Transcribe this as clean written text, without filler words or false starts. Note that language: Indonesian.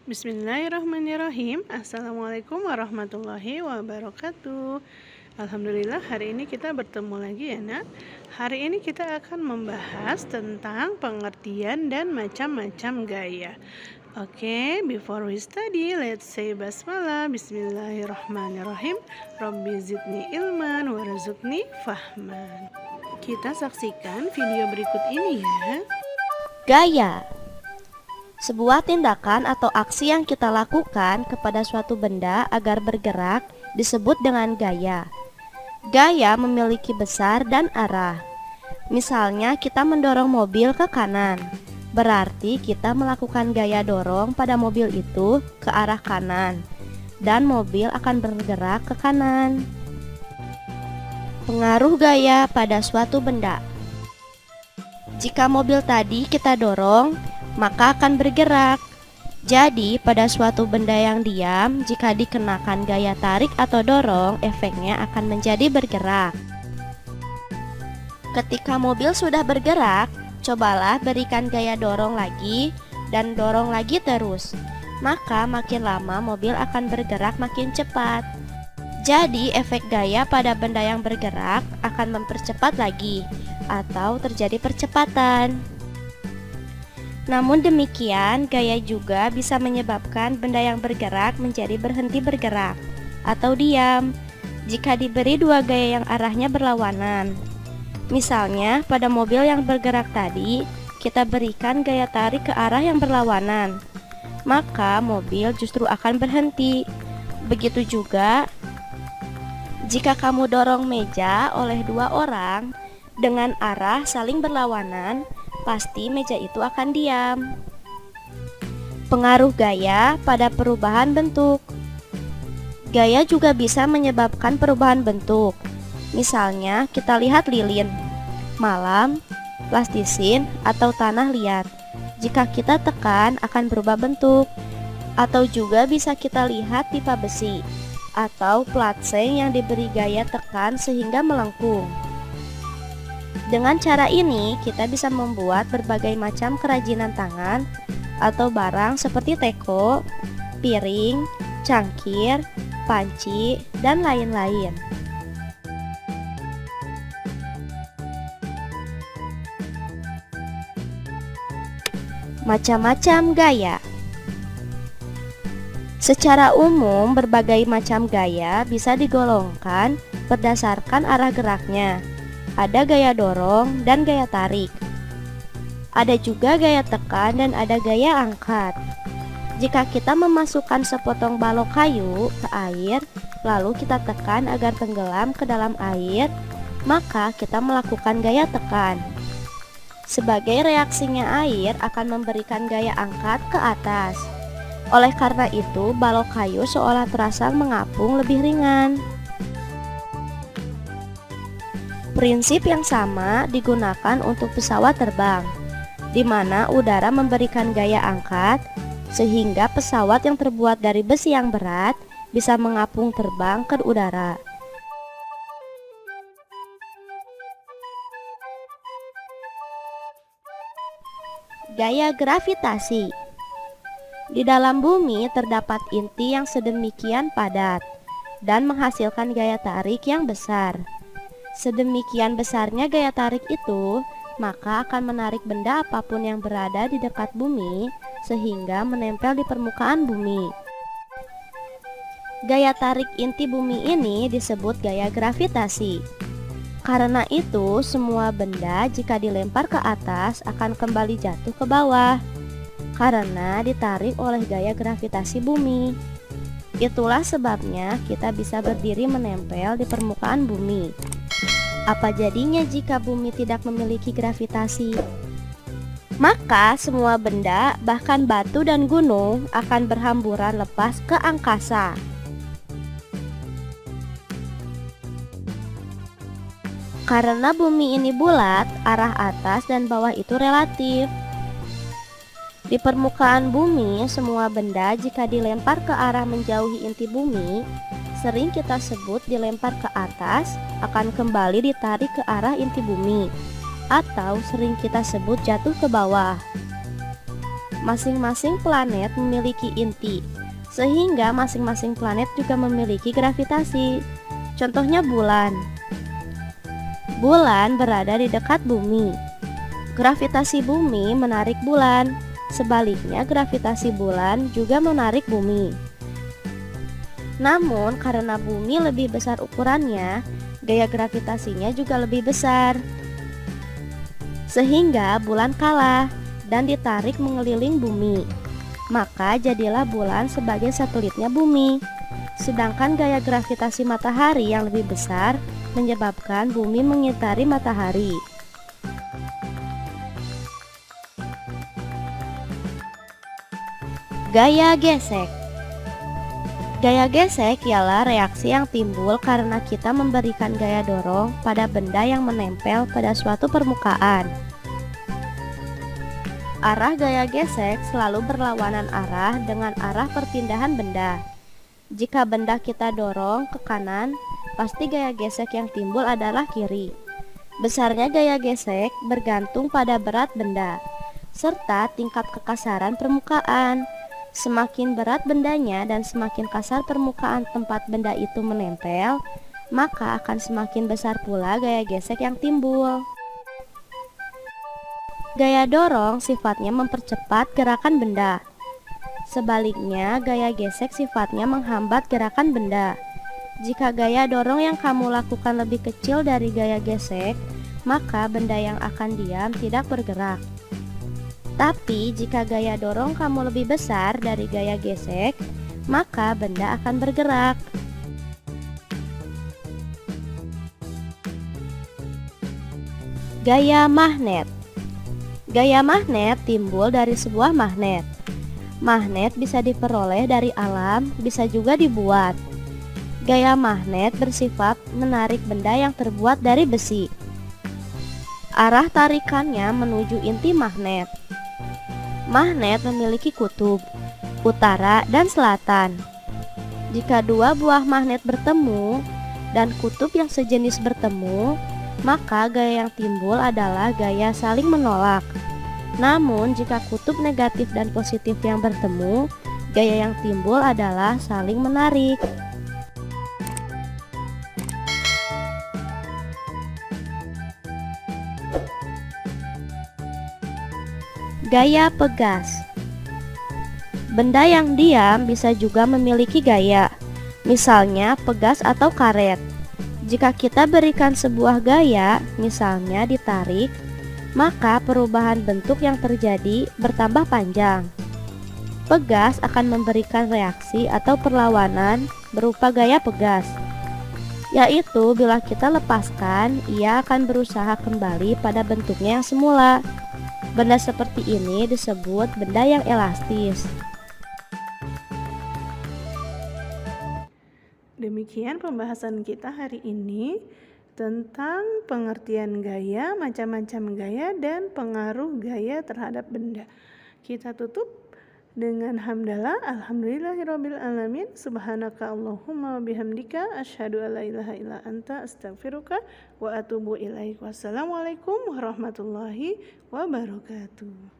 Bismillahirrahmanirrahim. Assalamualaikum warahmatullahi wabarakatuh. Alhamdulillah hari ini kita bertemu lagi ya nak. Hari ini kita akan membahas tentang pengertian dan macam-macam gaya. Oke, before we study, let's say basmalah. Bismillahirrahmanirrahim. Rabbi zidni ilman warzuqni fahman. Kita saksikan video berikut ini ya. Gaya, sebuah tindakan atau aksi yang kita lakukan kepada suatu benda agar bergerak disebut dengan gaya. Gaya memiliki besar dan arah. Misalnya kita mendorong mobil ke kanan, berarti kita melakukan gaya dorong pada mobil itu ke arah kanan, dan mobil akan bergerak ke kanan. Pengaruh gaya pada suatu benda. Jika mobil tadi kita dorong, maka akan bergerak. Jadi pada suatu benda yang diam, jika dikenakan gaya tarik atau dorong, efeknya akan menjadi bergerak. Ketika mobil sudah bergerak, cobalah berikan gaya dorong lagi dan dorong lagi terus. Maka makin lama mobil akan bergerak makin cepat. Jadi efek gaya pada benda yang bergerak akan mempercepat lagi atau terjadi percepatan. Namun demikian, gaya juga bisa menyebabkan benda yang bergerak menjadi berhenti bergerak atau diam jika diberi dua gaya yang arahnya berlawanan. Misalnya, pada mobil yang bergerak tadi, kita berikan gaya tarik ke arah yang berlawanan, maka mobil justru akan berhenti. Begitu juga jika kamu dorong meja oleh dua orang dengan arah saling berlawanan, pasti meja itu akan diam. Pengaruh gaya pada perubahan bentuk. Gaya juga bisa menyebabkan perubahan bentuk. Misalnya, kita lihat lilin, malam, plastisin, atau tanah liat. Jika kita tekan akan berubah bentuk. Atau juga bisa kita lihat pipa besi atau plat seng yang diberi gaya tekan sehingga melengkung. Dengan cara ini, kita bisa membuat berbagai macam kerajinan tangan atau barang seperti teko, piring, cangkir, panci, dan lain-lain. Macam-macam gaya. Secara umum, berbagai macam gaya bisa digolongkan berdasarkan arah geraknya. Ada gaya dorong dan gaya tarik. Ada juga gaya tekan dan ada gaya angkat. Jika kita memasukkan sepotong balok kayu ke air, lalu kita tekan agar tenggelam ke dalam air, maka kita melakukan gaya tekan. Sebagai reaksinya, air akan memberikan gaya angkat ke atas. Oleh karena itu, balok kayu seolah terasa mengapung lebih ringan. Prinsip yang sama digunakan untuk pesawat terbang, di mana udara memberikan gaya angkat, sehingga pesawat yang terbuat dari besi yang berat bisa mengapung terbang ke udara. Gaya gravitasi. Di dalam bumi terdapat inti yang sedemikian padat dan menghasilkan gaya tarik yang besar. Sedemikian besarnya gaya tarik itu, maka akan menarik benda apapun yang berada di dekat bumi sehingga menempel di permukaan bumi. Gaya tarik inti bumi ini disebut gaya gravitasi. Karena itu, semua benda jika dilempar ke atas akan kembali jatuh ke bawah karena ditarik oleh gaya gravitasi bumi. Itulah sebabnya kita bisa berdiri menempel di permukaan bumi. Apa jadinya jika bumi tidak memiliki gravitasi? Maka semua benda, bahkan batu dan gunung, akan berhamburan lepas ke angkasa. Karena bumi ini bulat, arah atas dan bawah itu relatif. Di permukaan bumi, semua benda jika dilempar ke arah menjauhi inti bumi, sering kita sebut dilempar ke atas, akan kembali ditarik ke arah inti bumi, atau sering kita sebut jatuh ke bawah. Masing-masing planet memiliki inti, sehingga masing-masing planet juga memiliki gravitasi. Contohnya bulan. Bulan berada di dekat bumi. Gravitasi bumi menarik bulan. Sebaliknya, gravitasi bulan juga menarik bumi. Namun, karena bumi lebih besar ukurannya, gaya gravitasinya juga lebih besar. Sehingga bulan kalah dan ditarik mengeliling bumi. Maka jadilah bulan sebagai satelitnya bumi. Sedangkan gaya gravitasi matahari yang lebih besar menyebabkan bumi mengitari matahari. Gaya gesek. Gaya gesek ialah reaksi yang timbul karena kita memberikan gaya dorong pada benda yang menempel pada suatu permukaan. Arah gaya gesek selalu berlawanan arah dengan arah perpindahan benda. Jika benda kita dorong ke kanan, pasti gaya gesek yang timbul adalah kiri. Besarnya gaya gesek bergantung pada berat benda, serta tingkat kekasaran permukaan. Semakin berat bendanya dan semakin kasar permukaan tempat benda itu menempel, maka akan semakin besar pula gaya gesek yang timbul. Gaya dorong sifatnya mempercepat gerakan benda. Sebaliknya, gaya gesek sifatnya menghambat gerakan benda. Jika gaya dorong yang kamu lakukan lebih kecil dari gaya gesek, maka benda yang akan diam tidak bergerak. Tapi jika gaya dorong kamu lebih besar dari gaya gesek, maka benda akan bergerak. Gaya magnet. Gaya magnet timbul dari sebuah magnet. Magnet bisa diperoleh dari alam, bisa juga dibuat. Gaya magnet bersifat menarik benda yang terbuat dari besi. Arah tarikannya menuju inti magnet. Magnet memiliki kutub, utara dan selatan. Jika dua buah magnet bertemu dan kutub yang sejenis bertemu, maka gaya yang timbul adalah gaya saling menolak. Namun jika kutub negatif dan positif yang bertemu, gaya yang timbul adalah saling menarik. Gaya pegas. Benda yang diam bisa juga memiliki gaya, misalnya pegas atau karet. Jika kita berikan sebuah gaya, misalnya ditarik, maka perubahan bentuk yang terjadi bertambah panjang. Pegas akan memberikan reaksi atau perlawanan berupa gaya pegas, yaitu bila kita lepaskan, ia akan berusaha kembali pada bentuknya yang semula. Benda seperti ini disebut benda yang elastis. Demikian pembahasan kita hari ini tentang pengertian gaya, macam-macam gaya, dan pengaruh gaya terhadap benda. Kita tutup dengan hamdalah, alhamdulillahirabbil alamin, subhanaka allahumma bihamdika asyhadu alla ilaha illa anta astaghfiruka wa atubu ilaik. Wassalamualaikum warahmatullahi wabarakatuh.